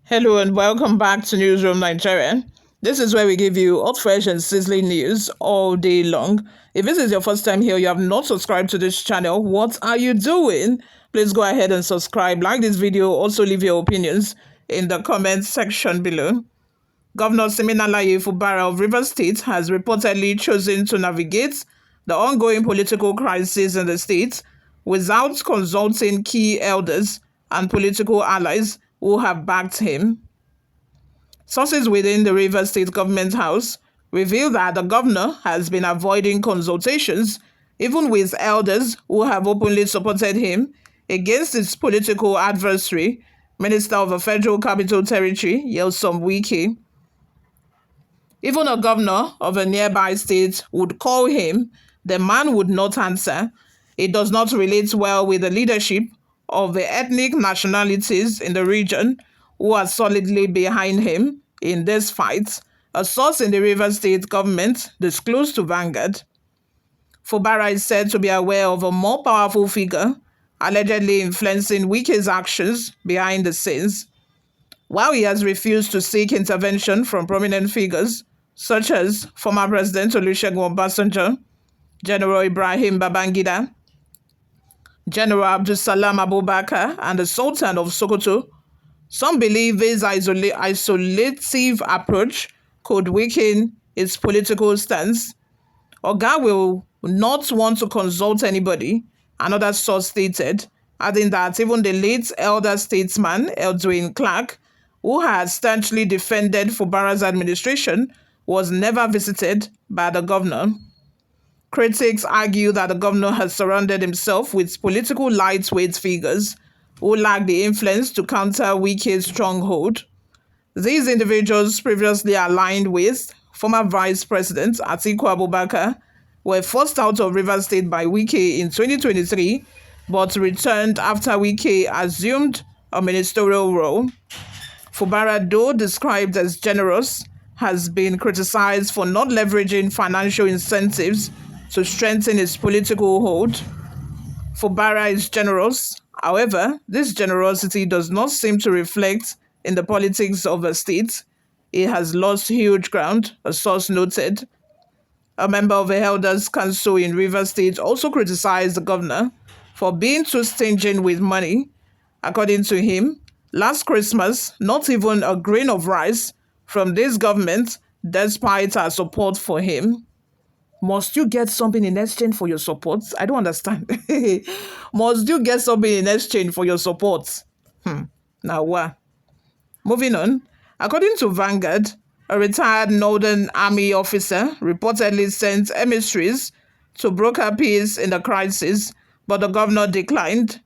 Hello and welcome back to Newsroom Nigeria. This is where we give you hot, fresh, and sizzling news all day long. If this is your first time here, you have not subscribed to this channel, what are you doing? Please go ahead and subscribe, like this video, also leave your opinions in the comment section below. Governor Siminalayi Fubara of Rivers State has reportedly chosen to navigate the ongoing political crisis in the state without consulting key elders and political allies who have backed him. Sources within the Rivers State Government House reveal that the governor has been avoiding consultations, even with elders who have openly supported him, against his political adversary, Minister of the Federal Capital Territory, Nyesom Wike. Even a governor of a nearby state would call him, the man would not answer. It does not relate well with the leadership of the ethnic nationalities in the region who are solidly behind him in this fight, a source in the Rivers State government disclosed to Vanguard. Fubara is said to be aware of a more powerful figure allegedly influencing Wike's actions behind the scenes. While he has refused to seek intervention from prominent figures, such as former President Olusegun Obasanjo, General Ibrahim Babangida, General Abdulsalam Abubakar, and the Sultan of Sokoto, some believe this isolative approach could weaken its political stance. Oga will not want to consult anybody, another source stated, adding that even the late elder statesman Edwin Clark, who had staunchly defended Fubara's administration, was never visited by the governor. Critics argue that the governor has surrounded himself with political lightweight figures who lack the influence to counter Wike's stronghold. These individuals, previously aligned with former Vice President Atiku Abubakar, were forced out of Rivers State by Wike in 2023, but returned after Wike assumed a ministerial role. Fubara, though described as generous, has been criticized for not leveraging financial incentives to strengthen his political hold. Fubara is generous. However, this generosity does not seem to reflect in the politics of the state. It has lost huge ground, a source noted. A member of the Elders Council in Rivers State also criticized the governor for being too stingy with money. According to him, last Christmas, not even a grain of rice from this government, despite our support for him. Must you get something in exchange for your support? I don't understand. Must you get something in exchange for your support? Now what? Moving on. According to Vanguard, a retired Northern Army officer reportedly sent emissaries to broker peace in the crisis, but the governor declined.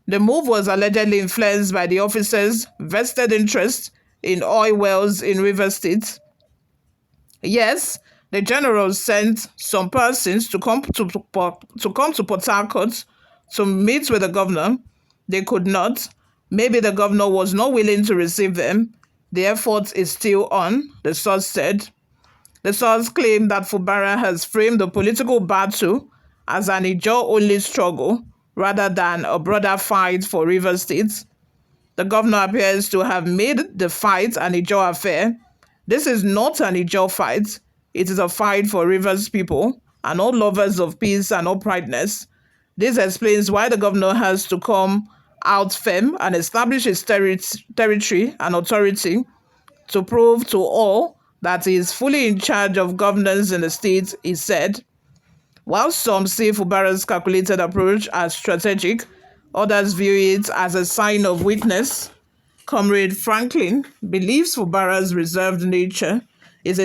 The move was allegedly influenced by the officer's vested interest in oil wells in Rivers State. Yes, the general sent some persons to come to Port Harcourt to meet with the governor. They could not. Maybe the governor was not willing to receive them. The effort is still on, the source said. The source claimed that Fubara has framed the political battle as an Ijaw-only struggle rather than a broader fight for Rivers State. The governor appears to have made the fight an Ijaw affair. This is not an Ijaw fight. It is a fight for Rivers people and all lovers of peace and uprightness. This explains why the governor has to come out firm and establish his territory and authority to prove to all that he is fully in charge of governance in the state, he said. While some see Fubara's calculated approach as strategic, others view it as a sign of weakness. Comrade Franklin believes Fubara's reserved nature is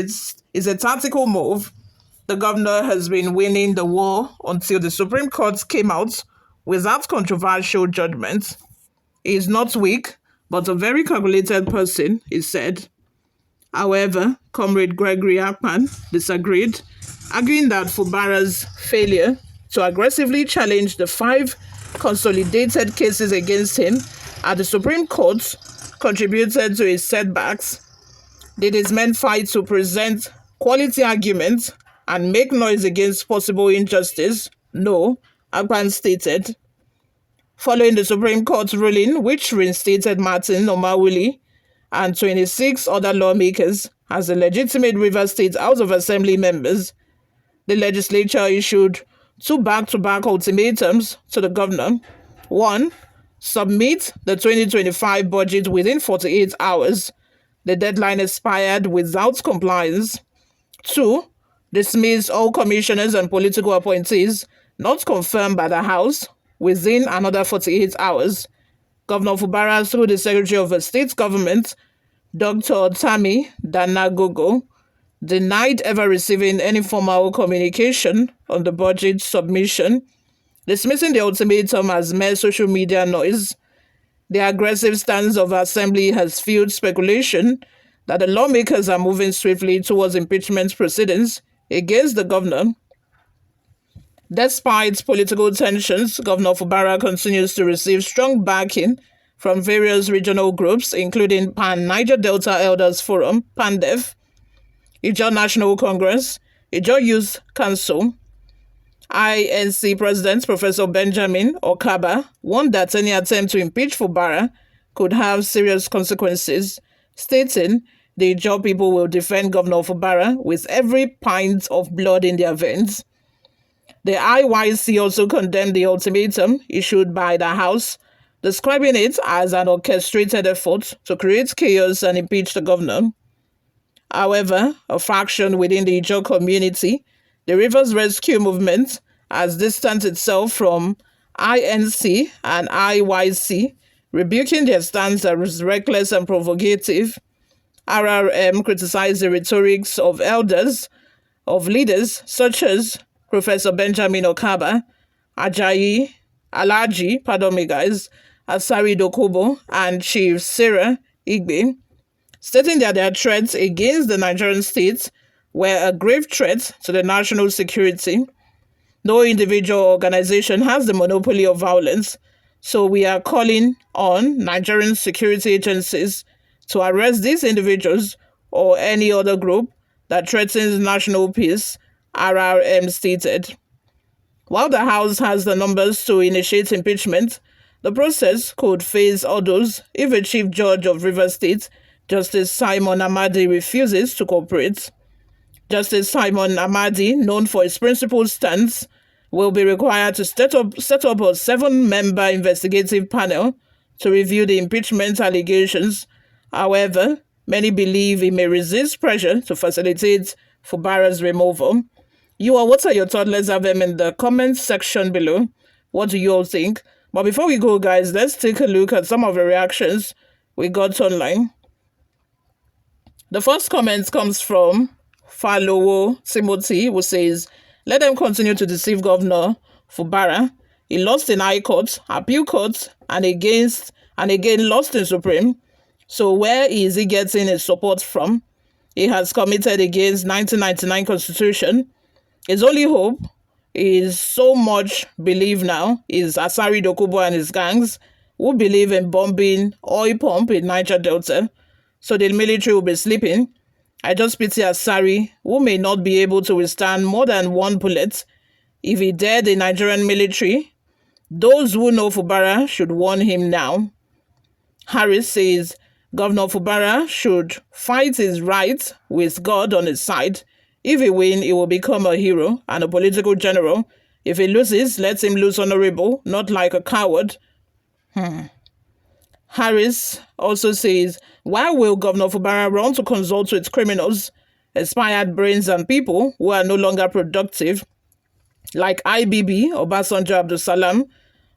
a tactical move. The governor has been winning the war until the Supreme Court came out without controversial judgment. He is not weak, but a very calculated person, he said. However, Comrade Gregory Akpan disagreed, arguing that Fubara's failure to aggressively challenge the 5 consolidated cases against him at the Supreme Court contributed to his setbacks. Did his men fight to present quality arguments and make noise against possible injustice? No, Akpan stated. Following the Supreme Court ruling, which reinstated Martin Omawuli and 26 other lawmakers as the legitimate Rivers State House of Assembly members. The legislature issued two back-to-back ultimatums to the governor. One, submit the 2025 budget within 48 hours. The deadline expired without compliance. Two, dismiss all commissioners and political appointees not confirmed by the House within another 48 hours. Governor Fubara, through the Secretary of the State Government, Dr. Tami Danagogo, denied ever receiving any formal communication on the budget submission, dismissing the ultimatum as mere social media noise. The aggressive stance of the Assembly has fueled speculation that the lawmakers are moving swiftly towards impeachment proceedings against the governor. Despite political tensions, Governor Fubara continues to receive strong backing from various regional groups, including Pan-Niger Delta Elders Forum, PANDEF, Ijaw National Congress, Ijaw Youth Council. INC President Professor Benjamin Okaba warned that any attempt to impeach Fubara could have serious consequences, stating the Ijaw people will defend Governor Fubara with every pint of blood in their veins. The IYC also condemned the ultimatum issued by the House, describing it as an orchestrated effort to create chaos and impeach the governor. However, a faction within the Ijaw community, the Rivers Rescue Movement, has distanced itself from INC and IYC, rebuking their stance as reckless and provocative. RRM criticized the rhetorics of leaders such as Professor Benjamin Okaba, Alhaji Asari Dokubo, and Chief Sarah Igbe, stating that their threats against the Nigerian state were a grave threat to the national security. No individual organization has the monopoly of violence, so we are calling on Nigerian security agencies to arrest these individuals or any other group that threatens national peace, RRM stated. While the House has the numbers to initiate impeachment, the process could face hurdles if a Chief Judge of Rivers State, Justice Simon Amadi, refuses to cooperate. Justice Simon Amadi, known for his principled stance, will be required to set up a 7-member investigative panel to review the impeachment allegations. However, many believe he may resist pressure to facilitate Fubara's removal. What are your thoughts? Let's have them in the comments section below. What do you all think? But before we go, guys, let's take a look at some of the reactions we got online. The first comment comes from Falowo Timothy, who says, let them continue to deceive Governor Fubara. He lost in High Court, Appeal Court, and again lost in Supreme. So where is he getting his support from? He has committed against 1999 Constitution. His only hope is so much believe now is Asari Dokubo and his gangs, who believe in bombing oil pump in Niger Delta, so the military will be sleeping. I just pity Asari, who may not be able to withstand more than one bullet. If he dare the Nigerian military, those who know Fubara should warn him now. Harris says, Governor Fubara should fight his right with God on his side. If he wins, he will become a hero and a political general. If he loses, let him lose honorable, not like a coward. Harris also says, why will Governor Fubara run to consult with criminals, expired brains, and people who are no longer productive, like IBB, Obasanjo Abdul Salam,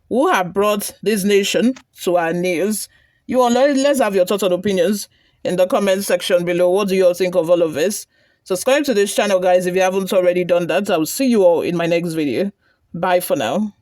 who have brought this nation to our knees? Let's have your thoughts and opinions in the comment section below. What do you all think of all of this? Subscribe to this channel, guys, if you haven't already done that. I will see you all in my next video. Bye for now.